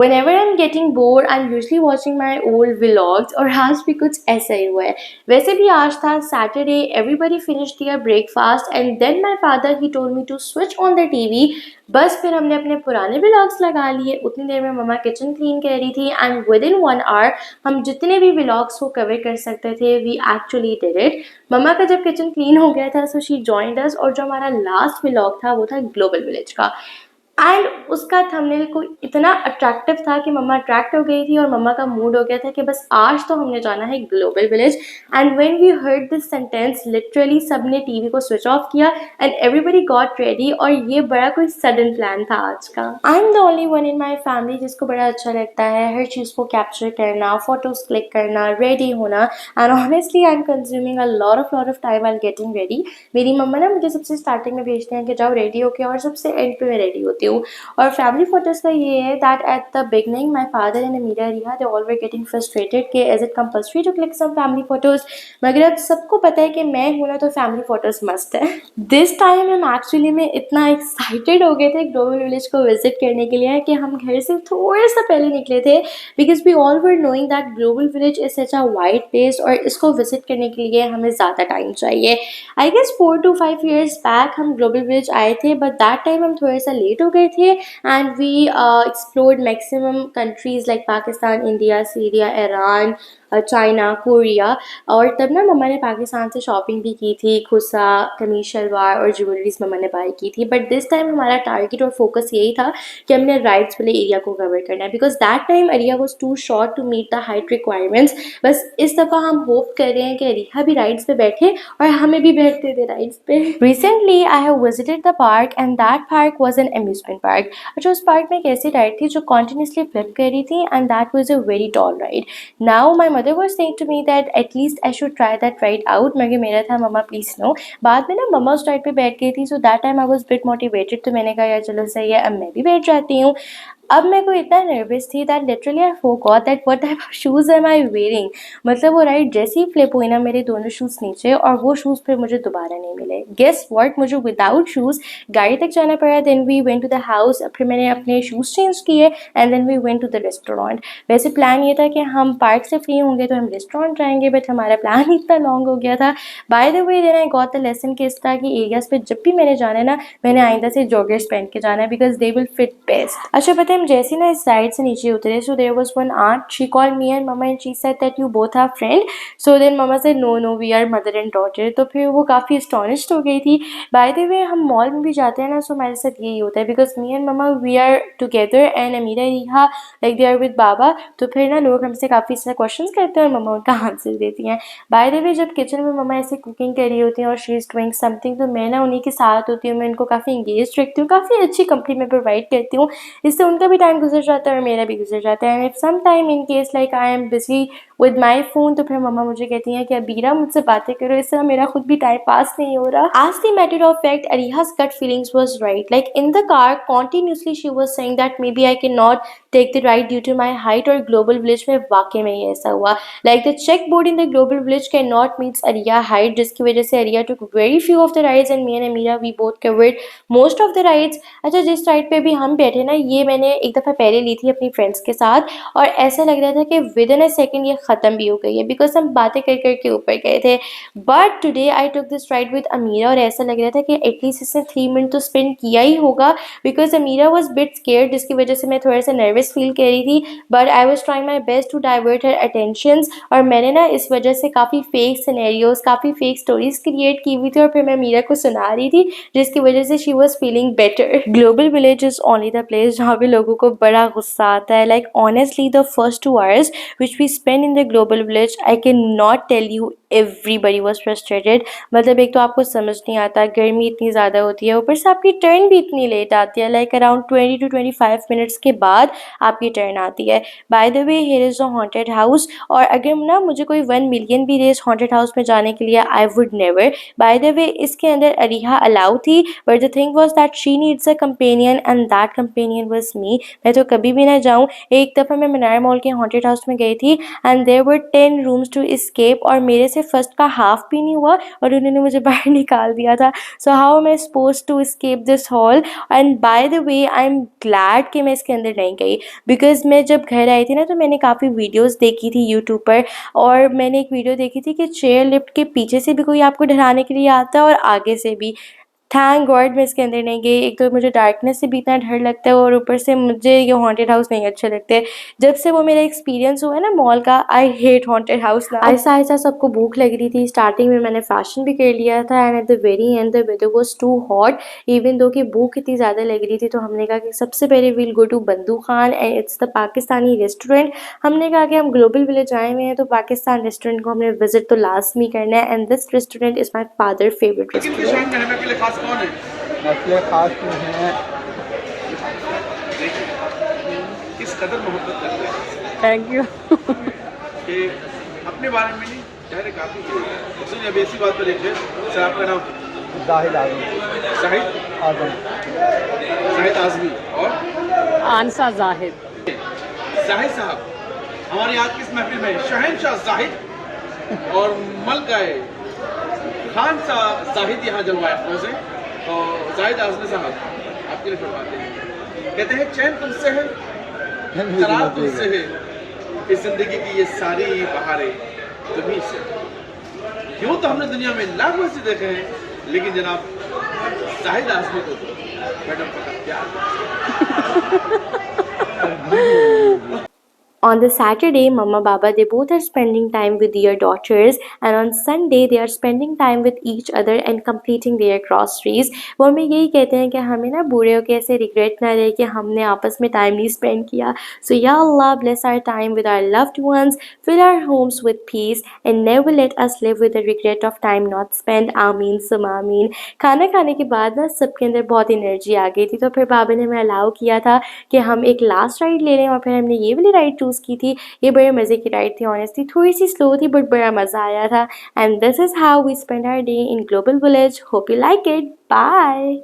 Whenever I'm getting bored, I'm usually watching my old vlogs और आज भी कुछ ऐसा ही हुआ है. वैसे भी आज था Saturday, everybody finished their breakfast and then my father he told me to switch on the TV. बस फिर हमने अपने पुराने vlogs लगा लिए. उतनी देर में मम्मा किचन क्लीन कर रही थी and within 1 hour हम जितने भी vlogs को कवर कर सकते थे we actually did it. मम्मा का जब किचन क्लीन हो गया था so she joined us और जो हमारा लास्ट vlog था वो था ग्लोबल विलेज का. एंड उसका थंबनेल को इतना अट्रैक्टिव था कि मम्मा अट्रैक्ट हो गई थी और मम्मा का मूड हो गया था कि बस आज तो हमने जाना है global village. And when we heard this sentence literally सब ने टीवी को स्विच ऑफ किया एंड एवरीबडी गॉट रेडी. और ये बड़ा कोई सडन प्लान था आज का. I am the only one in my family जिसको बड़ा अच्छा लगता है हर चीज़ को कैप्चर करना, फोटोज क्लिक करना, रेडी होना. And honestly I am consuming a lot of time while getting ready. मेरी मम्मा ना मुझे सबसे स्टार्टिंग में भेजते हैं कि जाओ रेडी होके और सबसे एंड पे मैं रेडी होती हूँ. और फैमिली फोटोज का ये है that at the beginning my father and Amira Riha they all were getting frustrated कि is it compulsory to click some family photos. मगर अब सबको पता है कि मैं हूँ ना तो फैमिली फोटोज मस्ट है. दिस टाइम हम एक्चुअली में इतना एक्साइटेड हो गए थे ग्लोबल विलेज को विजिट करने के लिए कि हम घर से थोड़ा सा पहले निकले थे because we all were knowing that global village is such a wide place और इसको विजिट करने के लिए हमें ज़्यादा टाइम चाहिए. I guess 4 to 5 years back हम ग्लोबल विलेज आए थे बट दैट टाइम हम थोड़ा सा लेट हो गए थे and we explored maximum countries like Pakistan, India, Syria, Iran, China, Korea. और तब ना मम्मा ने पाकिस्तान से शॉपिंग भी की थी. खुसा, कमीज शलवार और ज्वेलरीज मम्मा ने बाय की थी. बट दिस टाइम हमारा टारगेट और फोकस यही था कि हमने राइड्स वाले एरिया को कवर करना है because that time area was too short to meet the height requirements. बस इस दफ़ा हम होप कर रहे हैं कि रिहा भी राइड्स पे बैठे और हमें भी बैठते थे राइड्स पे. Recently I have visited the park and that park was an amusement park. अच्छा उस पार्क में एक ऐसी राइड थी जो कॉन्टिन्यूसली फ्लिप कर रही थी and that was a very tall ride. Now my mother was saying to me that at least I should try that ride out. मगर मेरा था मम्मा प्लीज़ नो. बाद में ना मम्मा उस राइड पे बैठ गई थी so that time I was bit motivated तो मैंने कहा यार चलो सही है अब मैं भी बैठ जाती हूँ. अब मैं को इतना नर्वस थी that literally I forgot that what type of shoes am I wearing. मतलब वो राइड जैसे ही फ्लिप हुई ना मेरे दोनों शूज़ नीचे और वो शूज़ फिर मुझे दोबारा नहीं मिले. गेस व्हाट, मुझे विदाउट शूज़ गाड़ी तक जाना पड़ा. Then we went to the house. फिर मैंने अपने शूज़ चेंज किए and then we went to the restaurant. वैसे प्लान ये था कि हम पार्क से फ्री होंगे तो हम रेस्टोरेंट जाएंगे बट हमारा प्लान इतना लॉन्ग हो गया था. By the way then I got the lesson कि इस तरह की एरियाज़ पे जब भी मैंने जाना है ना मैंने आइंदा से जॉगर्स पहन के जाना है because they will fit best. अच्छा पता है हम जैसे ना इस साइड से नीचे उतरे so there was one aunt she called me and mumma and she said that you both are friend. So then mumma said no no we are mother and daughter. तो फिर वो काफ़ी एस्टॉनिश्ड हो गई थी. बाय द वे हम mall में भी जाते हैं ना सो हमारे साथ यही होता है because me and mama we are together and Amira Riha like they are with बाबा. तो फिर ना लोग हमसे काफ़ी सारे क्वेश्चन करते हैं और मम्मा उनका आंसर देती हैं. बाय द वे जब किचन में मम्मा ऐसे कुकिंग कर रही होती हैं और शी इज़ डूइंग समथिंग तो मैं ना उन्हीं के साथ होती हूँ. मैं उनको काफ़ी इंगेज रखती हूँ, काफ़ी अच्छी कंपनी में प्रोवाइड करती हूँ. इससे उनका भी टाइम गुजर जाता है और मेरा भी गुजर जाता है. And if some time in case like I am busy with my phone तो फिर मम्मा मुझे कहती हैं कि अबीरा मुझसे बातें करो, इससे मेरा खुद भी टाइम पास नहीं हो रहा. आज the matter of fact Ariha's gut feelings was right. Like in the car continuously she was saying that maybe I cannot take the ride due to my height. और ग्लोबल विलेज में वाकई में ये ऐसा हुआ. Like the check board in the global village can not meets Aria height जिसकी वजह से Aria took very few of the rides and me and Amira we both covered most of the rides. अच्छा जिस राइड पे भी हम बैठे ना ये मैंने एक दफ़ा पहले ली थी अपनी फ्रेंड्स के साथ और ऐसा लग रहा था कि विद इन अ सेकेंड ये ख़त्म भी हो गई है बिकॉज हम बातें कर कर के ऊपर गए थे. But today I took this ride with Amira और ऐसा लग रहा था कि एटलीस्ट इसने 3 मिनट तो स्पेंड किया ही होगा because Amira was bit scared जिसकी वजह से मैं थोड़ा सा नर्वस फील कर रही थी. But I was trying my best to divert her attentions और मैंने ना इस वजह से काफ़ी फेक सिनेरियोज, काफ़ी फेक स्टोरीज क्रिएट की हुई थी और फिर मैं अमीरा को सुना रही थी जिसकी वजह से she was feeling better. Global village is only the place जहाँ पे लोगों को बड़ा गुस्सा आता है. Like honestly the first 2 hours which we spend in the global village I cannot tell you everybody was frustrated. मतलब एक तो आपको समझ नहीं आता, गर्मी इतनी ज़्यादा होती है, ऊपर से आपकी टर्न भी इतनी लेट आती है. लाइक अराउंड 20 to 25 मिनट्स के बाद आपकी टर्न आती है. Bye the way here is a haunted house और अगर ना मुझे कोई 1 मिलियन भी दे इस हॉन्टेड हाउस में जाने के लिए I would never. By the way इसके अंदर अरिहा अलाउ थी but the thing was that she needs a companion and that companion was me. मैं तो कभी भी ना जाऊँ. एक दफ़ा मैं मीनार मॉल के हॉन्टेड हाउस में गई थी and there were 10 rooms to escape और मेरे से से फर्स्ट का हाफ भी नहीं हुआ और उन्होंने मुझे बाहर निकाल दिया था। So how am I suppose to escape this hall? And by the way I am glad कि मैं इसके अंदर नहीं गई, बिकॉज़ मैं जब घर आई थी ना तो मैंने काफ़ी वीडियोस देखी थी यूट्यूब पर, और मैंने एक वीडियो देखी थी कि चेयर लिफ्ट के पीछे से भी कोई आपको डराने के लिए आता है और आगे से भी। थैंक गॉड मैं इसके अंदर नहीं गई। एक तो मुझे डार्कनेस से भी इतना डर लगता है और ऊपर से मुझे ये हॉन्टेड हाउस नहीं अच्छे लगते। जब से वो मेरा एक्सपीरियंस हुआ है ना मॉल का, I hate haunted house now. आहिस्ता-आहिस्ता सबको भूख लग रही थी। स्टार्टिंग में मैंने फैशन भी कर लिया था and at the very end the weather was too hot, even though कि भूख इतनी ज़्यादा लग रही थी, तो हमने कहा कि सबसे पहले we'll go to Bundu Khan and it's the Pakistani restaurant. हमने कहा कि हम ग्लोबल विलेज आए हुए हैं तो पाकिस्तान रेस्टोरेंट को हमने विजिट तो लाज़मी करना है, and this restaurant is my father favourite restaurant. मसले खास में हैं। किस कदर मोहब्बत करते हैं थैंक यू। कि अपने बारे में नहीं चेहरे काफ़ी सुनिए। अब ऐसी बात पर देखिए सर, आपका नाम जाहिद आजमी। शाहिद आजम। शाहिद आजमी और आनसा जाहिद। जाहिद साहब हमारी आज की इस महफिल में शहनशाह जाहिद और मलका खान साहब जाहिद यहाँ जलवाए अफरोज हैं। तो जाहिद आजमी साहब आपके लिए फरमाते हैं, कहते हैं चैन तुमसे है, करार तुमसे है, इस जिंदगी की ये सारी बहारें तुम्हीं से। यूँ तो हमने दुनिया में लाखों ऐसे देखे हैं, लेकिन जनाब जाहिद आजमी को तो मैडम फकत प्यार। On the Saturday, Mama Baba, they both are spending time with their daughters, and on Sunday they are spending time with each other and completing their groceries. वो हमें यही कहते हैं कि हमें ना बूढ़े होके ऐसे रिग्रेट ना रहे कि हमने आपस में टाइम नहीं स्पेंड किया। So Ya Allah, bless our time with our loved ones, fill our homes with peace, and never let us live with the regret of time not spent. आमीन सुम आमीन। खाना खाने के बाद ना सबके अंदर बहुत एनर्जी आ गई थी, तो फिर बाबा ने हमें अलाउ किया था कि हम एक लास्ट राइड ले लें, और फिर हमने ये वाली राइड चूज़ की थी। ये बड़े मज़े की राइड थी, ऑनेस्टली थोड़ी सी स्लो थी बट बड़ा मज़ा आया था। And this is how we spend our day in global village. Hope you like it. Bye.